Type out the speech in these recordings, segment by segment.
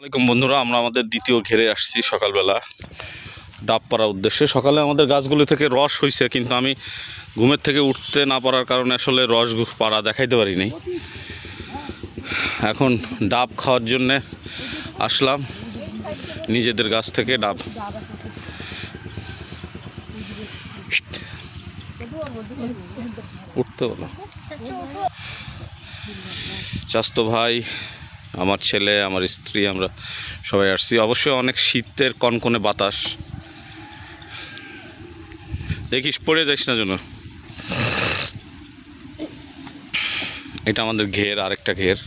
আসসালামাইকুম বন্ধুরা, আমরা আমাদের দ্বিতীয় ঘেরে আসছি সকালবেলা ডাব পাড়ার উদ্দেশ্যে। সকালে আমাদের গাছগুলো থেকে রস হয়েছে, কিন্তু আমি ঘুমের থেকে উঠতে না পারার কারণে আসলে রস পাড়া দেখাইতে পারিনি। এখন ডাব খাওয়ার জন্যে আসলাম নিজেদের গাছ থেকে ডাব। উঠতে বলো চাস্তো ভাই, আমার ছেলে, আমার স্ত্রী, আমরা সবাই আসছি। অবশ্যই অনেক শীতের কনকনে বাতাস, দেখিস পড়ে যাইস না জন্য। এটা আমাদের ঘের, আরেকটা ঘের।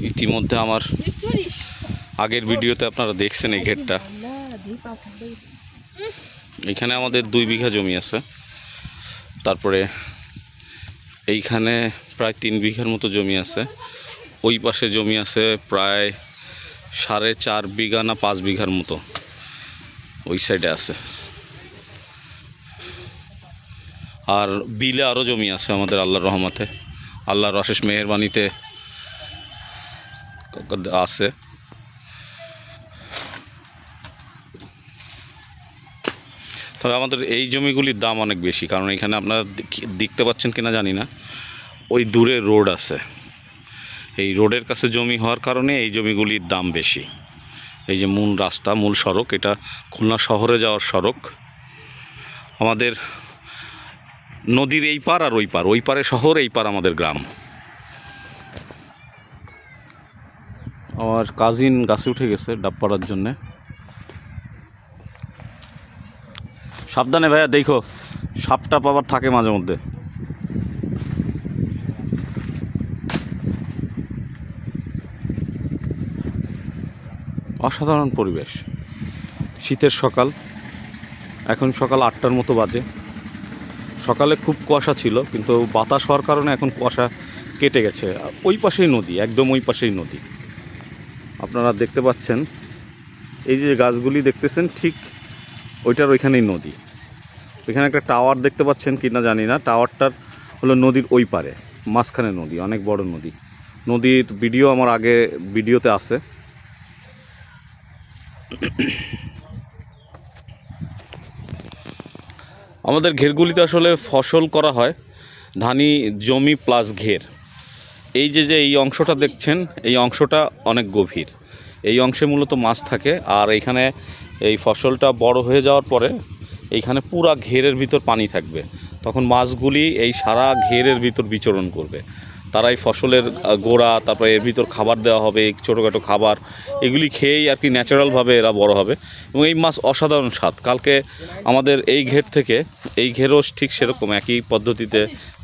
ইতিমধ্যে আমার আগের ভিডিওতে আপনারা দেখছেন এই ঘেরটা। এখানে আমাদের 2 বিঘা জমি আছে, তারপরে এইখানে প্রায় 3 বিঘার মতো জমি আছে। ওই পাশে জমি আছে প্রায় 4.5 বিঘা না 5 বিঘার মতো, ওই সাইডে আছে। আর বিলে আরও জমি আছে আমাদের, আল্লাহর রহমতে, আল্লাহর অশেষ মেহেরবানিতে আছে। তবে আমাদের এই জমিগুলির দাম অনেক বেশি, কারণ এখানে আপনারা দেখতে পাচ্ছেন কিনা জানি না, ওই দূরে রোড আছে। এই রোডের কাছে জমি হওয়ার কারণে এই জমিগুলির দাম বেশি। এই যে মূল রাস্তা, মূল সড়ক, এটা খুলনা শহরে যাওয়ার সড়ক। আমাদের নদীর এই পার আর ওই পার, ওই পারে শহর, এই পার আমাদের গ্রাম। আমার কাজিন গাছে উঠে গেছে ডাব পাড়ার জন্যে। সাবধানে ভাইয়া, দেখো সাপটা পাবার থাকে মাঝে মধ্যে। অসাধারণ পরিবেশ, শীতের সকাল। এখন সকাল 8টার মতো বাজে। সকালে খুব কুয়াশা ছিল, কিন্তু বাতাস হওয়ার কারণে এখন কুয়াশা কেটে গেছে। ওই পাশেই নদী, একদম ওই পাশেই নদী। আপনারা দেখতে পাচ্ছেন, এই যে গাছগুলি দেখতেছেন, ঠিক ওইটার ওইখানেই নদী। ওইখানে একটা টাওয়ার দেখতে পাচ্ছেন কি না জানি না, টাওয়ারটার হলো নদীর ওই পারে, মাঝখানে নদী, অনেক বড় নদী। নদীর ভিডিও আমার আগে ভিডিওতে আছে। আমাদের ঘেরগুলিতে আসলে ফসল করা হয়, ধানি জমি প্লাস ঘের। এই যে এই অংশটা দেখছেন, এই অংশটা অনেক গভীর। এই অংশে মূলত মাছ থাকে। আর এইখানে এই ফসলটা বড় হয়ে যাওয়ার পরে এইখানে পুরা ঘেরের ভিতর পানি থাকবে। তখন মাছগুলি এই সারা ঘেরের ভিতর বিচরণ করবে। তারা এই ফসলের গোড়া, তারপরে এর ভিতর খাবার দেওয়া হবে, এই ছোটোখাটো খাবার, এগুলি খেয়েই আর কি ন্যাচারালভাবে এরা বড় হবে। এবং এই মাছ অসাধারণ স্বাদ। কালকে আমাদের এই ঘের থেকে, এই ঘেরও ঠিক সেরকম একই পদ্ধতিতে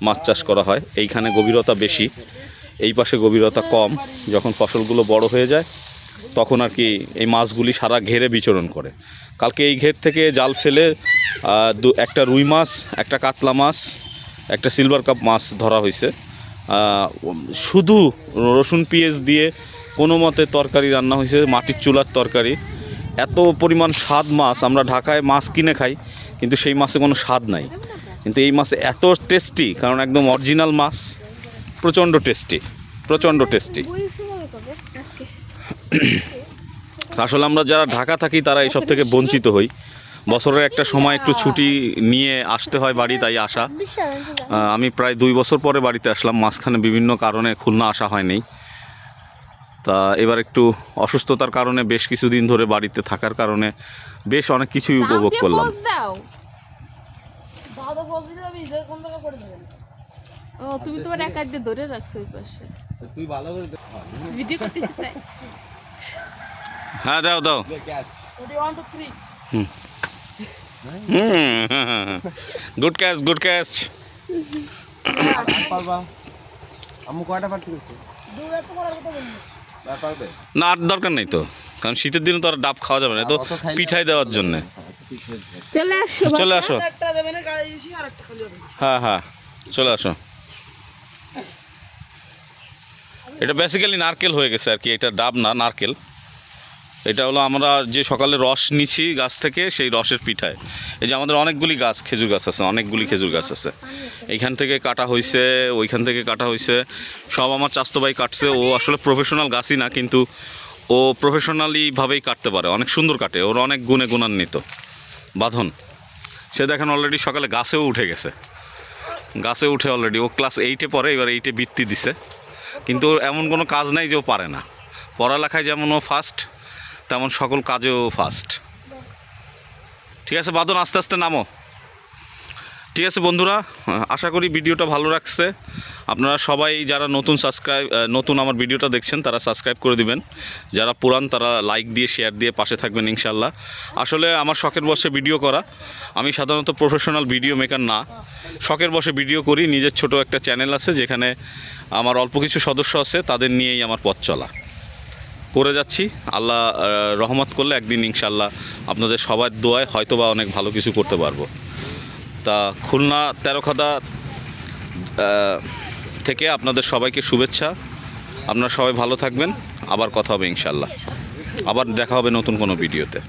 মাছ চাষ করা হয়। এইখানে গভীরতা বেশি, এই পাশে গভীরতা কম। যখন ফসলগুলো বড় হয়ে যায় তখন আর কি এই মাছগুলি সারা ঘেরে বিচরণ করে। কালকে এই ঘের থেকে জাল ফেলে একটা রুই মাছ, একটা কাতলা মাছ, একটা সিলভার কাপ মাছ ধরা হয়েছে। শুধু রসুন পেঁয়াজ দিয়ে কোনো মতে তরকারি রান্না হয়েছে, মাটির চুলার তরকারি। এত পরিমাণ স্বাদ মাছ। আমরা ঢাকায় মাছ কিনে খাই, কিন্তু সেই মাছে কোনো স্বাদ নাই। কিন্তু এই মাছে এত টেস্টি, কারণ একদম অরিজিনাল মাছ, প্রচণ্ড টেস্টি, প্রচণ্ড টেস্টি। আসলে আমরা যারা ঢাকা থাকি তারা এইসব থেকে বঞ্চিত হই। বছরের একটা সময় একটু ছুটি নিয়ে আসতে হয় বাড়ি, তাই আসা। আমি প্রায় 2 বছর পরে বাড়িতে আসলাম, মাঝখানে বিভিন্ন কারণে খুলনা আসা হয়নি। তা এবার একটু অসুস্থতার কারণে বেশ কিছুদিন ধরে বাড়িতে থাকার কারণে বেশ অনেক কিছুই উপভোগ করলাম। তুমি তোমার এক হাত দিয়ে ধরে রাখছো ওই পাশে, তুই ভালো করে ভিডিও করতেছিস তাই। হ্যাঁ, দাও দাও। 1 2 3 গুড ক্যাচ, গুড ক্যাচ। পারবা আম্মু কয়টা পারতে গেছে? দুটো তো করার কথা বললি না পারবে না, আর দরকার নেই তো, কারণ শীতের দিনে তো আর ডাব খাওয়া যাবে না, তো পিঠাই দেওয়ার জন্য। চলে আসো, চলে আসো। একটা দেবে না গাড়ি এসে আরেকটা খালি হবে। হ্যাঁ হ্যাঁ, চলে আসো। এটা বেসিক্যালি নারকেল হয়ে গেছে আর কি, এটা ডাব না, নারকেল। এটা হলো আমরা যে সকালে রস নিছি গাছ থেকে, সেই রসের পিঠায়। এই যে আমাদের অনেকগুলি গাছ, খেজুর গাছ আছে, অনেকগুলি খেজুর গাছ আছে। এইখান থেকে কাটা হয়েছে, ওইখান থেকে কাটা হয়েছে, সব আমার চাস্তো ভাই কাটছে। ও আসলে প্রফেশনাল গাছই না, কিন্তু ও প্রফেশনালিভাবেই কাটতে পারে, অনেক সুন্দর কাটে, ওর অনেক গুণে গুণান্বিত বাঁধন। সে দেখেন অলরেডি সকালে গাছেও উঠে গেছে, গাছে উঠে অলরেডি ও ক্লাস 8-এ পড়ে, এবার 8-এ বৃত্তি দিছে। কিন্তু ওর এমন কোনো কাজ নাই যে ও পারে না, পড়ালেখায় যেমন ও ফার্স্ট তেমন সকল কাজেও ফার্স্ট। ঠিক আছে বাঁধন, আস্তে আস্তে নামো। ঠিক আছে বন্ধুরা, আশা করি ভিডিওটা ভালো রাখছে। আপনারা সবাই যারা নতুন আমার ভিডিওটা দেখছেন তারা সাবস্ক্রাইব করে দিবেন, যারা পুরান তারা লাইক দিয়ে শেয়ার দিয়ে পাশে থাকবেন ইনশাল্লাহ। আসলে আমার শখের বসে ভিডিও করা, আমি সাধারণত প্রফেশনাল ভিডিও মেকার না, শখের বসে ভিডিও করি। নিজের ছোট একটা চ্যানেল আছে যেখানে আমার অল্প কিছু সদস্য আছে, তাদের নিয়েই আমার পথ চলা করে যাচ্ছি। আল্লাহ রহমত করলে একদিন ইনশাল্লাহ আপনাদের সবার দোয়ায় হয়তোবা অনেক ভালো কিছু করতে পারবো। তা খুলনা তেরোখাদা থেকে আপনাদের সবাইকে শুভেচ্ছা। আপনারা সবাই ভালো থাকবেন, আবার কথা হবে ইনশাল্লাহ, আবার দেখা হবে নতুন কোনো ভিডিওতে।